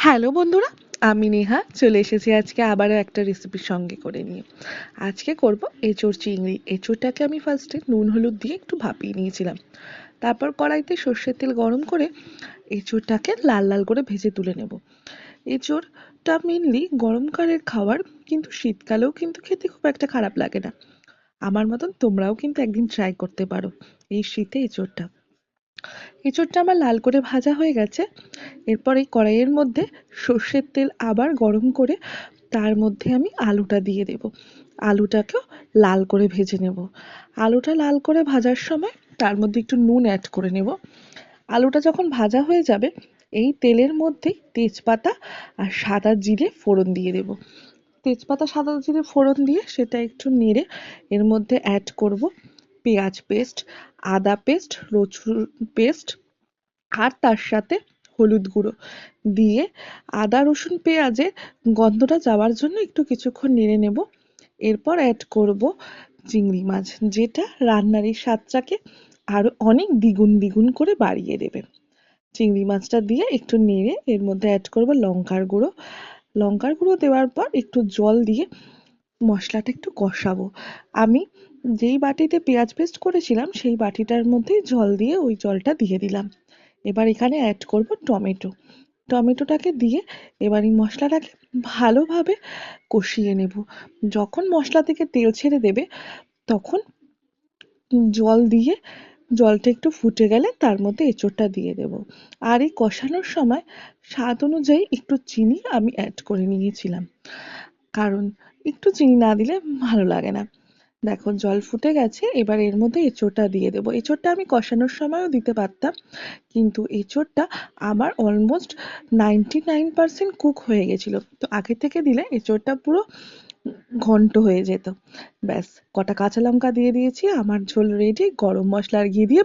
Hello বন্ধুরা, আমি নেহা চলে এসেছি আজকে আবারও একটা রেসিপির সঙ্গে করে নিয়ে। আজকে করব এঁচোড় চিংড়ি। এঁচোড়টাকে আমি ফার্স্টে নুন হলুদ দিয়ে একটু ভাপিয়ে নিয়েছিলাম। তারপর কড়াইতে সর্ষের তেল গরম করে এঁচোড়টাকে লাল লাল করে ভেজে তুলে নেব। এঁচোড়টা মেনলি গরমকালের খাবার, কিন্তু শীতকালেও কিন্তু খেতে খুব একটা খারাপ লাগে না। আমার মতন তোমরাও কিন্তু একদিন ট্রাই করতে পারো এই শীতে এঁচোড়টা। এঁচোড়টা আমার লাল করে ভাজা হয়ে গেছে। এরপর এই কড়াইয়ের মধ্যে সর্ষের তেল আবার গরম করে তার মধ্যে আমি আলুটা দিয়ে দেব। আলুটাকেও লাল করে ভেজে নেব। আলুটা লাল করে ভাজার সময় তার মধ্যে একটু নুন অ্যাড করে নেব। আলুটা যখন ভাজা হয়ে যাবে, এই তেলের মধ্যেই তেজপাতা আর সাদা জিরে ফোড়ন দিয়ে দেব। তেজপাতা সাদা জিরে ফোড়ন দিয়ে সেটা একটু নেড়ে এর মধ্যে অ্যাড করব পেঁয়াজ পেস্ট, আদা পেস্ট, রসুন পেস্ট, আর তার সাথে হলুদ গুঁড়ো দিয়ে আদা রসুন পেঁয়াজের গন্ধটা যাওয়ার জন্য একটু কিছুক্ষণ নেড়ে নেব। এরপর অ্যাড করব চিংড়ি মাছ, যেটা রান্নার এই স্বাদটাকে আরো অনেক দ্বিগুণ দ্বিগুণ করে বাড়িয়ে দেবে। চিংড়ি মাছটা দিয়ে একটু নেড়ে এর মধ্যে অ্যাড করব লঙ্কার গুঁড়ো। লঙ্কার গুঁড়ো দেওয়ার পর একটু জল দিয়ে মশলাটা একটু কষাবো। আমি যেই বাটিতে পেঁয়াজ পেস্ট করেছিলাম সেই বাটিটার মধ্যেই জল দিয়ে ওই জলটা দিয়ে দিলাম। এবার এখানে অ্যাড করব টমেটো। টমেটোটাকে দিয়ে এবার এই মশলাটাকে ভালোভাবে কষিয়ে নেব। যখন মশলা থেকে তেল ছেড়ে দেবে তখন জল দিয়ে জলটা একটু ফুটে গেলে তার মধ্যে এঁচোড়টা দিয়ে দেব। আর এই কষানোর সময় স্বাদ অনুযায়ী একটু চিনি আমি অ্যাড করে নিয়েছিলাম, কারণ একটু চিনি না দিলে ভালো লাগে না। দেখো জল ফুটে গেছে, এবার এর মধ্যে এঁচোড়টা দিয়ে দেবো। এঁচোড়টা আমি কষানোর সময়ও দিতে পারতাম, কিন্তু এঁচোড়টা আমার অলমোস্ট 99% কুক হয়ে গেছিল, তো আগে থেকে দিলে এঁচোড়টা পুরো ঘন্ট হয়ে যেত। ব্যাস, কটা কাঁচা লঙ্কা দিয়ে দিয়েছি, আমার ঝোল রেডি। গরম মশলা আর ঘি দিয়ে